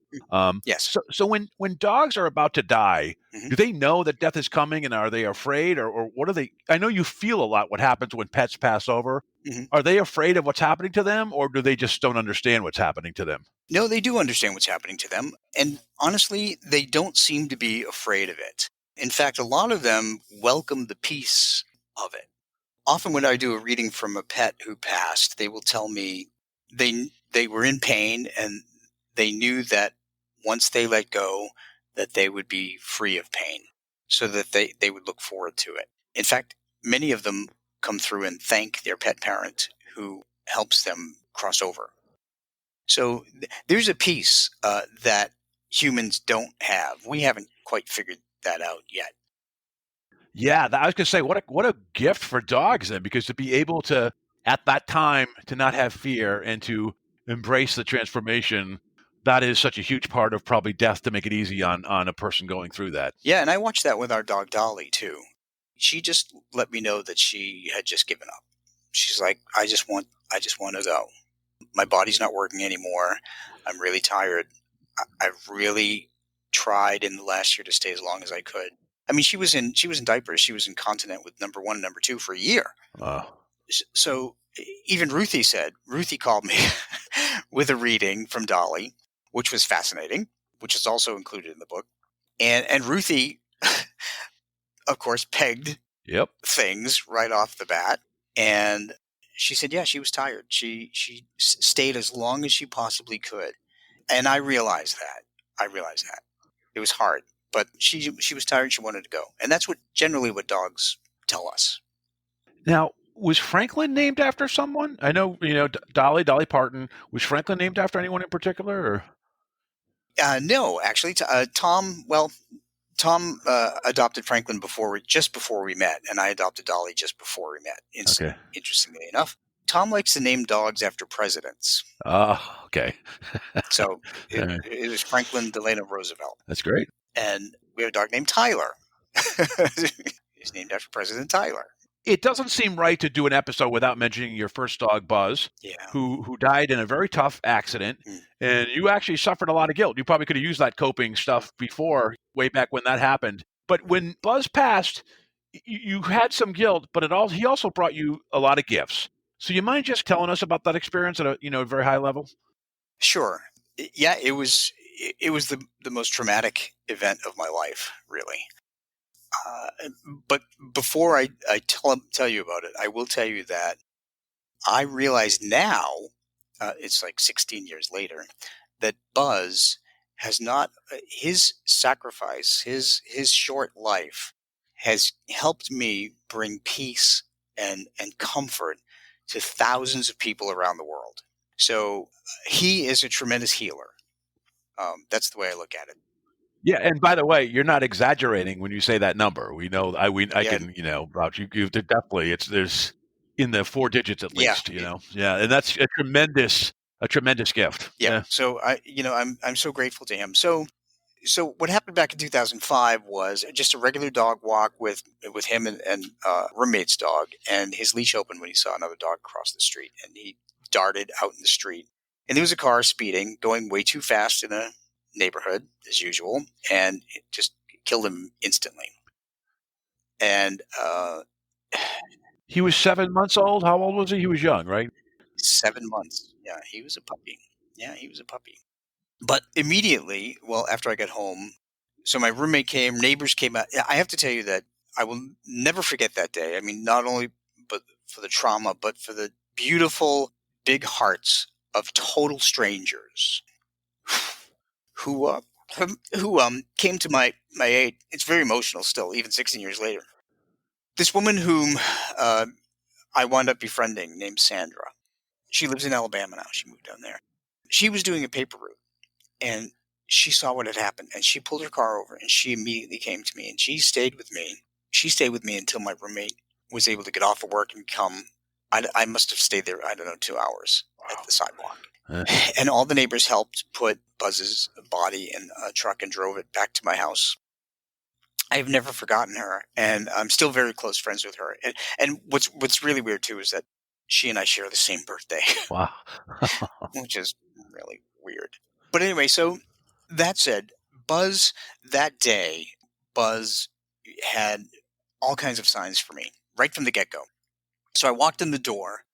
Yes. So when dogs are about to die, Mhm. do they know that death is coming, and are they afraid, or what are they? I know you feel a lot what happens when pets pass over. Mhm. Are they afraid of what's happening to them, or do they just don't understand what's happening to them? No, they do understand what's happening to them. And honestly, they don't seem to be afraid of it. In fact, a lot of them welcome the peace of it. Often when I do a reading from a pet who passed, they will tell me they were in pain and they knew that once they let go, that they would be free of pain, so that they would look forward to it. In fact, many of them come through and thank their pet parent who helps them cross over. So there's a piece that humans don't have. We haven't quite figured that out yet. Yeah, I was going to say, what a gift for dogs then, because to be able to, at that time, to not have fear and to embrace the transformation, that is such a huge part of probably death to make it easy on a person going through that. Yeah, and I watched that with our dog Dolly too. She just let me know that she had just given up. She's like, I just want to go. My body's not working anymore. I'm really tired. I've really tried in the last year to stay as long as I could. I mean, she was in diapers. She was incontinent with number 1 and number 2 for a year. So even Ruthie called me with a reading from Dolly, which was fascinating, which is also included in the book. And Ruthie, of course, pegged things right off the bat. And she said, yeah, she was tired. She stayed as long as she possibly could. And I realized that. It was hard. But she was tired. She wanted to go. And that's generally what dogs tell us. Now, was Franklin named after someone? I know, Dolly Parton. Was Franklin named after anyone in particular? Or? No, actually, Tom. Well, Tom adopted Franklin just before we met, and I adopted Dolly just before we met. Interestingly enough, Tom likes to name dogs after presidents. Oh, okay. So it was Franklin Delano Roosevelt. That's great. And we have a dog named Tyler. He's named after President Tyler. It doesn't seem right to do an episode without mentioning your first dog, Buzz, who died in a very tough accident, and you actually suffered a lot of guilt. You probably could have used that coping stuff before, way back when that happened. But when Buzz passed, you had some guilt, but he also brought you a lot of gifts. So you mind just telling us about that experience at a very high level? Sure. Yeah, it was the most traumatic event of my life, really. But before I tell you about it, I will tell you that I realize now, it's like 16 years later, that Buzz has not his sacrifice, his short life has helped me bring peace and comfort to thousands of people around the world. So he is a tremendous healer. That's the way I look at it. Yeah, and by the way, you're not exaggerating when you say that number. We know I Yeah. can vouch you definitely there's in the 4 digits at Yeah. least. Yeah, and that's a tremendous gift. Yeah. So I'm so grateful to him. So what happened back in 2005 was just a regular dog walk with him and roommate's dog, and his leash opened when he saw another dog across the street, and he darted out in the street, and there was a car speeding, going way too fast in a neighborhood as usual, and it just killed him instantly. And He was 7 months old. How old was he? He was young, right? 7 months. Yeah, he was a puppy. Yeah, he was a puppy. But immediately, well, after I got home, so my roommate came, neighbors came out. I have to tell you that I will never forget that day. I mean, not only but for the trauma, but for the beautiful big hearts of total strangers who came to my aid. It's very emotional still, even 16 years later. This woman whom I wound up befriending, named Sandra. She lives in Alabama now. She moved down there. She was doing a paper route, and she saw what had happened, and she pulled her car over, and she immediately came to me, and she stayed with me. She stayed with me until my roommate was able to get off of work and come. I must have stayed there, I don't know, 2 hours at the sidewalk. And all the neighbors helped put Buzz's body in a truck and drove it back to my house. I have never forgotten her, and I'm still very close friends with her. And what's really weird too is that she and I share the same birthday. Wow. Which is really weird. But anyway, so that said, Buzz that day, Buzz had all kinds of signs for me right from the get-go. So I walked in the door,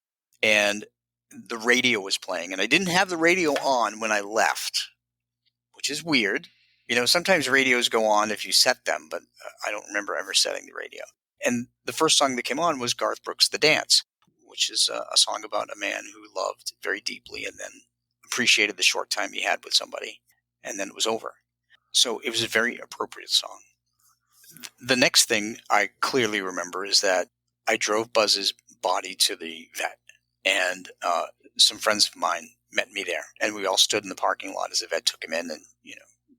and the radio was playing, and I didn't have the radio on when I left, which is weird. Sometimes radios go on if you set them, but I don't remember ever setting the radio. And the first song that came on was Garth Brooks' The Dance, which is a song about a man who loved very deeply and then appreciated the short time he had with somebody, and then it was over. So it was a very appropriate song. The next thing I clearly remember is that I drove Buzz's body to the vet, and some friends of mine met me there, and we all stood in the parking lot as the vet took him in and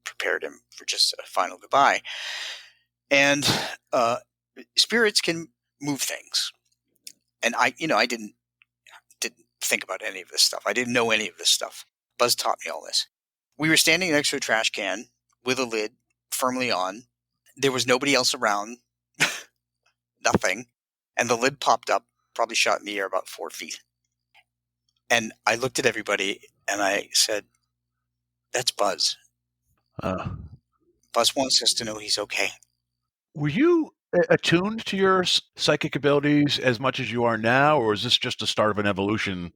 prepared him for just a final goodbye. And spirits can move things, and I didn't think about any of this stuff. I didn't know any of this stuff. Buzz taught me all this. We were standing next to a trash can with a lid firmly on. There was nobody else around, nothing, and the lid popped up, probably shot in the air about 4 feet. And I looked at everybody and I said, "That's Buzz. Buzz wants us to know he's okay." Were you attuned to your psychic abilities as much as you are now, or is this just the start of an evolution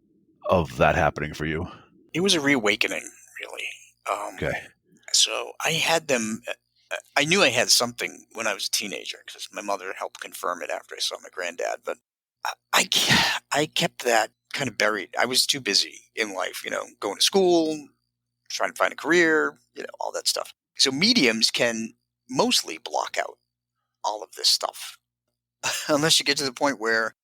of that happening for you? It was a reawakening, really. Okay. So I had them. I knew I had something when I was a teenager because my mother helped confirm it after I saw my granddad. But I kept that kind of buried. I was too busy in life, going to school, trying to find a career, all that stuff. So mediums can mostly block out all of this stuff, unless you get to the point where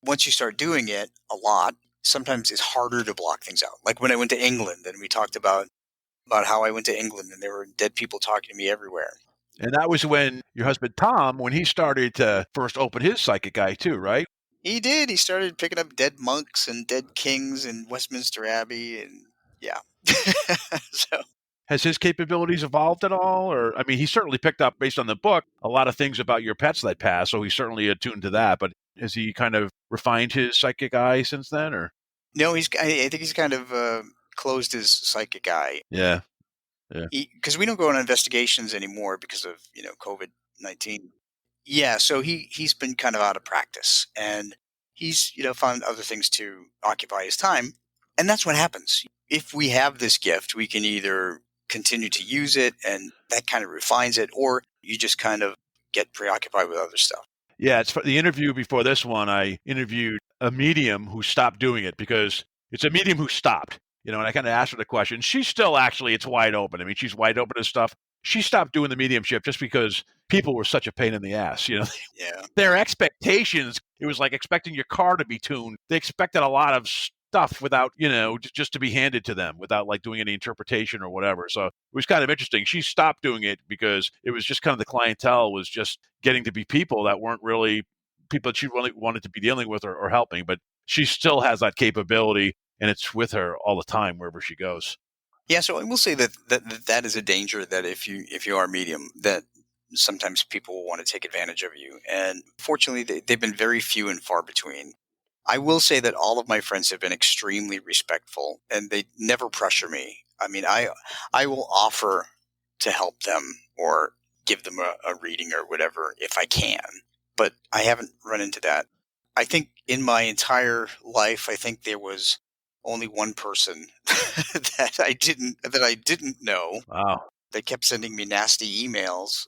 once you start doing it a lot, sometimes it's harder to block things out. Like when I went to England, and we talked about how I went to England and there were dead people talking to me everywhere. And that was when your husband, Tom, when he started to first open his psychic eye too, right? He did. He started picking up dead monks and dead kings in Westminster Abbey. And yeah. So has his capabilities evolved at all? Or, I mean, he certainly picked up, based on the book, a lot of things about your pets that passed. So he's certainly attuned to that. But has he kind of refined his psychic eye since then? Or no, I think he's kind of closed his psychic eye. Yeah. Because we don't go on investigations anymore because of COVID 19. Yeah, so he's been kind of out of practice, and he's found other things to occupy his time, and that's what happens. If we have this gift, we can either continue to use it, and that kind of refines it, or you just kind of get preoccupied with other stuff. Yeah, it's for the interview before this one. I interviewed a medium who stopped doing it because it's a medium who stopped. And I kind of asked her the question. She's still actually, it's wide open. I mean, she's wide open to stuff. She stopped doing the mediumship just because people were such a pain in the ass. Yeah. Their expectations, it was like expecting your car to be tuned. They expected a lot of stuff without, just to be handed to them without like doing any interpretation or whatever. So it was kind of interesting. She stopped doing it because it was just kind of the clientele was just getting to be people that weren't really people that she really wanted to be dealing with or helping. But she still has that capability, and it's with her all the time wherever she goes. Yeah, so I will say that is a danger, that if you are medium, that sometimes people will want to take advantage of you. And fortunately, they've been very few and far between. I will say that all of my friends have been extremely respectful, and they never pressure me. I mean, I will offer to help them or give them a reading or whatever if I can, but I haven't run into that. I think in my entire life, I think there was only one person that I didn't know. Wow. They kept sending me nasty emails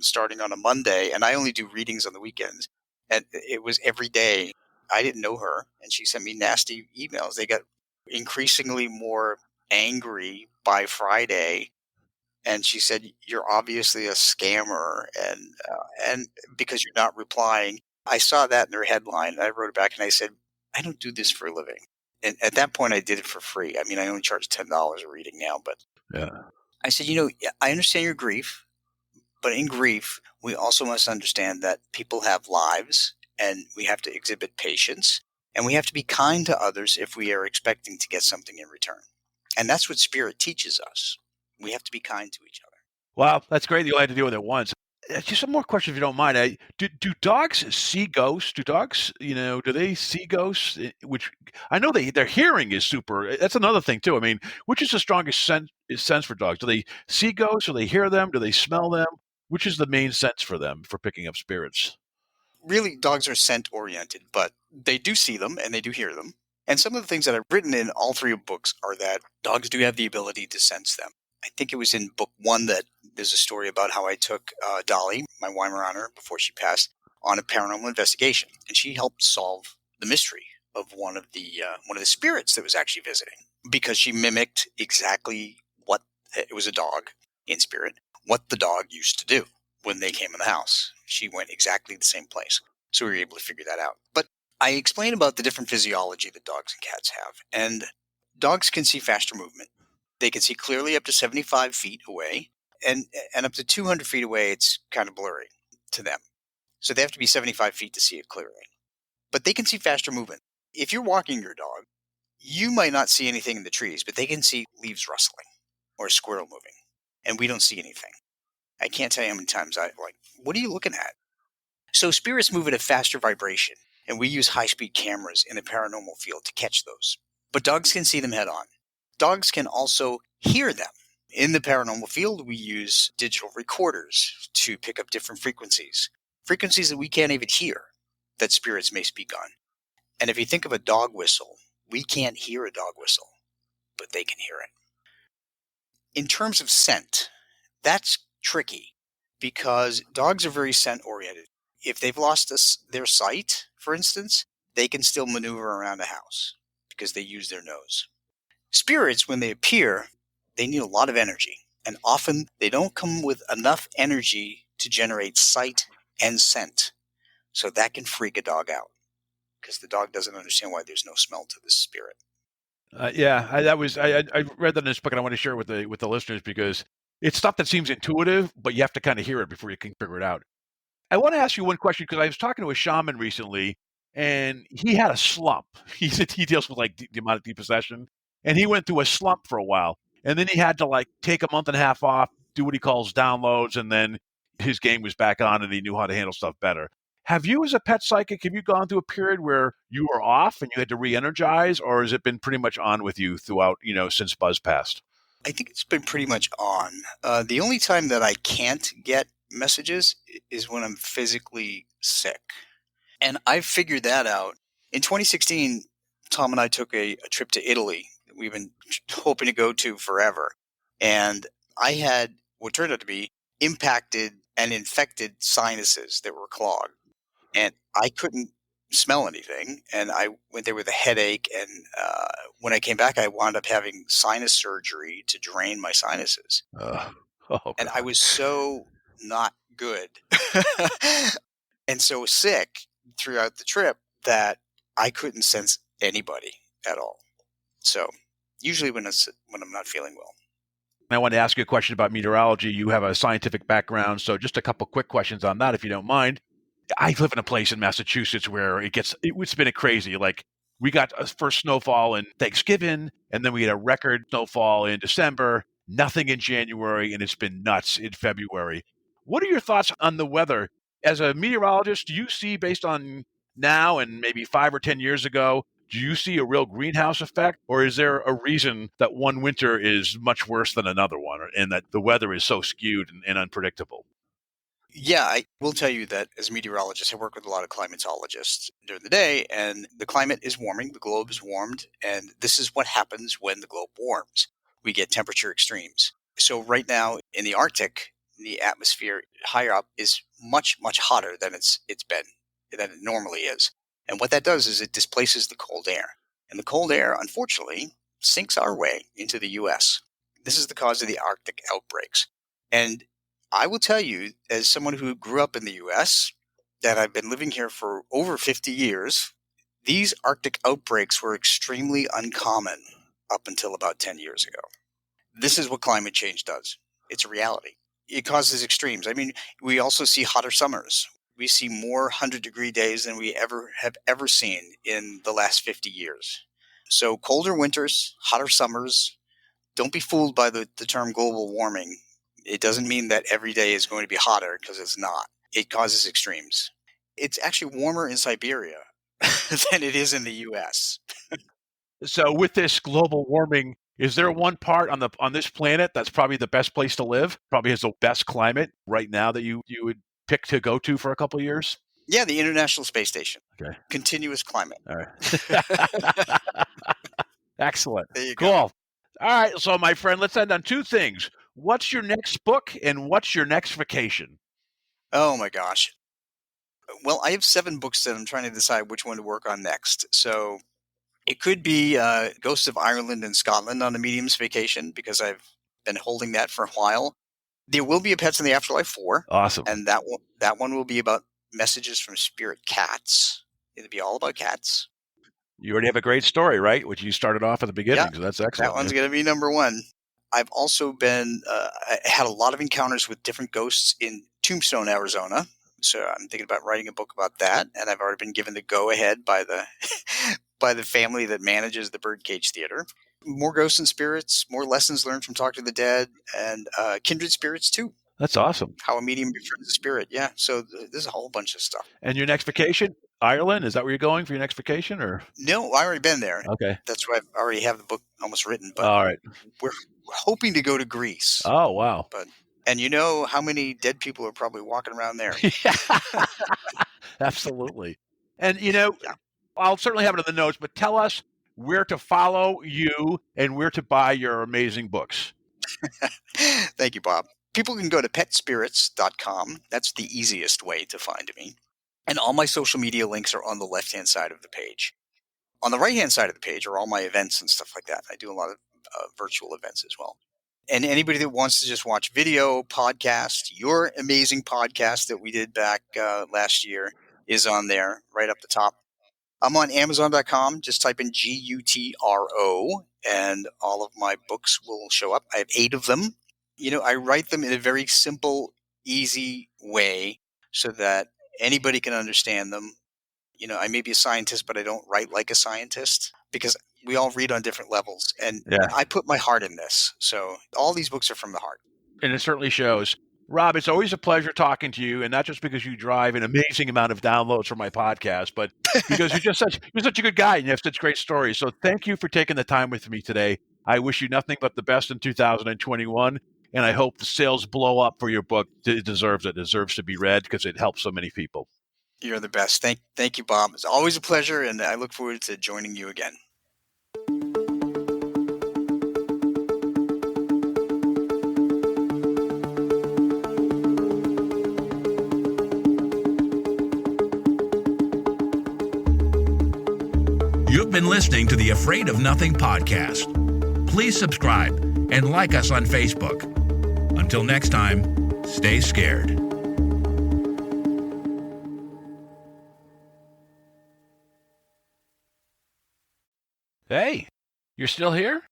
starting on a Monday, and I only do readings on the weekends. And it was every day. I didn't know her, and she sent me nasty emails. They got increasingly more angry by Friday, and she said, "You're obviously a scammer," and because you're not replying. I saw that in their headline, and I wrote it back, and I said, "I don't do this for a living." And at that point, I did it for free. I mean, I only charge $10 a reading now, but Yeah. I said, I understand your grief, but in grief, we also must understand that people have lives, and we have to exhibit patience, and we have to be kind to others if we are expecting to get something in return. And that's what Spirit teaches us. We have to be kind to each other. Wow, that's great that you only had to deal with it once. Just some more questions if you don't mind. Do dogs see ghosts? Do dogs, do they see ghosts? Which I know their hearing is super. That's another thing too. I mean, which is the strongest sense for dogs? Do they see ghosts? Do they hear them? Do they smell them? Which is the main sense for them for picking up spirits? Really, dogs are scent oriented, but they do see them and they do hear them. And some of the things that I've written in all three books are that dogs do have the ability to sense them. I think it was in book 1 that there's a story about how I took Dolly, my Weimaraner, before she passed, on a paranormal investigation, and she helped solve the mystery of one of the spirits that was actually visiting, because she mimicked exactly what it was, a dog in spirit, what the dog used to do when they came in the house. She went exactly the same place, so we were able to figure that out. But I explain about the different physiology that dogs and cats have, and dogs can see faster movement. They can see clearly up to 75 feet away, and up to 200 feet away, it's kind of blurry to them. So they have to be 75 feet to see it clearly. But they can see faster movement. If you're walking your dog, you might not see anything in the trees, but they can see leaves rustling or a squirrel moving, and we don't see anything. I can't tell you how many times what are you looking at? So spirits move at a faster vibration, and we use high-speed cameras in the paranormal field to catch those. But dogs can see them head on. Dogs can also hear them. In the paranormal field, we use digital recorders to pick up different frequencies that we can't even hear, that spirits may speak on. And if you think of a dog whistle, we can't hear a dog whistle, but they can hear it. In terms of scent, that's tricky because dogs are very scent oriented. If they've lost their sight, for instance, they can still maneuver around a house because they use their nose. Spirits, when they appear, they need a lot of energy, and often they don't come with enough energy to generate sight and scent. So that can freak a dog out because the dog doesn't understand why there's no smell to this spirit. I read that in this book, and I want to share it with the listeners because it's stuff that seems intuitive, but you have to kind of hear it before you can figure it out. I want to ask you one question because I was talking to a shaman recently, and he had a slump. He said he deals with like demonic depossession, and he went through a slump for a while, and then he had to like take a month and a half off, do what he calls downloads, and then his game was back on, and he knew how to handle stuff better. Have you, as a pet psychic, have you gone through a period where you were off and you had to re-energize, or has it been pretty much on with you throughout, since Buzz passed? I think it's been pretty much on. The only time that I can't get messages is when I'm physically sick. And I figured that out. In 2016, Tom and I took a trip to Italy that we've been hoping to go to forever. And I had what turned out to be impacted and infected sinuses that were clogged. And I couldn't smell anything. And I went there with a headache. And when I came back, I wound up having sinus surgery to drain my sinuses. Oh, And I God. was so not good and so sick throughout the trip that I couldn't sense anybody at all. So usually when I'm not feeling well. I want to ask you a question about meteorology. You have a scientific background, so just a couple quick questions on that, if you don't mind. I live in a place in Massachusetts where it's been crazy. Like, we got a first snowfall in Thanksgiving, and then we had a record snowfall in December, nothing in January, and it's been nuts in February. What are your thoughts on the weather? As a meteorologist, do you see, based on now and maybe 5 or 10 years ago, do you see a real greenhouse effect, or is there a reason that one winter is much worse than another one, and that the weather is so skewed and unpredictable? Yeah, I will tell you that as a meteorologist, I work with a lot of climatologists during the day, and the climate is warming. The globe is warmed, and this is what happens when the globe warms. We get temperature extremes. So right now in the Arctic, the atmosphere higher up is much, much hotter than than it normally is. And what that does is it displaces the cold air. And the cold air, unfortunately, sinks our way into the US. This is the cause of the Arctic outbreaks. And I will tell you, as someone who grew up in the US, that I've been living here for over 50 years, these Arctic outbreaks were extremely uncommon up until about 10 years ago. This is what climate change does. It's a reality. It causes extremes. I mean, we also see hotter summers. We see more 100-degree days than we have ever seen in the last 50 years. So colder winters, hotter summers. Don't be fooled by the term global warming. It doesn't mean that every day is going to be hotter, because it's not. It causes extremes. It's actually warmer in Siberia than it is in the US. So with this global warming, is there one part on this planet that's probably the best place to live? Probably has the best climate right now that you would pick to go to for a couple of years? Yeah, the International Space Station. Okay. Continuous climate. All right. Excellent. There you Cool. go. All right. So, my friend, let's end on two things. What's your next book, and what's your next vacation? Oh my gosh. Well, I have 7 books that I'm trying to decide which one to work on next. So it could be Ghosts of Ireland and Scotland on a medium's vacation, because I've been holding that for a while. There will be a Pets in the Afterlife 4. Awesome. And that one will be about messages from spirit cats. It'll be all about cats. You already have a great story, right? Which you started off at the beginning, so that's excellent. That one's going to be number 1. I've also I had a lot of encounters with different ghosts in Tombstone, Arizona. So I'm thinking about writing a book about that. And I've already been given the go-ahead by the by the family that manages the Birdcage Theater. More ghosts and spirits, more lessons learned from Talk to the Dead, and kindred spirits too. That's awesome. How a medium befriends a spirit. Yeah. So there's a whole bunch of stuff. And your next vacation? Ireland? Is that where you're going for your next vacation, or? No, I already been there. Okay. That's why I already have the book almost written. But all right. We're hoping to go to Greece. Oh, wow. And you know how many dead people are probably walking around there? Absolutely. And, I'll certainly have it in the notes, but tell us where to follow you and where to buy your amazing books. Thank you, Bob. People can go to petspirits.com. That's the easiest way to find me. And all my social media links are on the left-hand side of the page. On the right-hand side of the page are all my events and stuff like that. I do a lot of virtual events as well. And anybody that wants to just watch video, podcast, your amazing podcast that we did back last year is on there right up the top. I'm on Amazon.com. Just type in GUTRO and all of my books will show up. I have 8 of them. I write them in a very simple, easy way so that anybody can understand them. I may be a scientist, but I don't write like a scientist, because we all read on different levels. And I put my heart in this. So all these books are from the heart. And it certainly shows. Rob, it's always a pleasure talking to you, and not just because you drive an amazing amount of downloads for my podcast, but because you're such a good guy and you have such great stories. So thank you for taking the time with me today. I wish you nothing but the best in 2021. and I hope the sales blow up for your book. It deserves it. It deserves to be read because it helps so many people. You're the best. Thank you, Bob. It's always a pleasure, and I look forward to joining you again. You've been listening to the Afraid of Nothing podcast. Please subscribe and like us on Facebook. Until next time, stay scared. Hey, you're still here?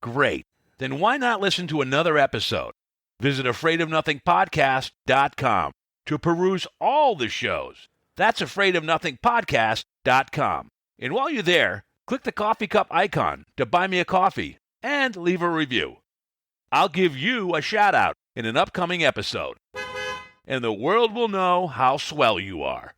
Great. Then why not listen to another episode? Visit afraidofnothingpodcast.com to peruse all the shows. That's afraidofnothingpodcast.com. And while you're there, click the coffee cup icon to buy me a coffee and leave a review. I'll give you a shout out in an upcoming episode, and the world will know how swell you are.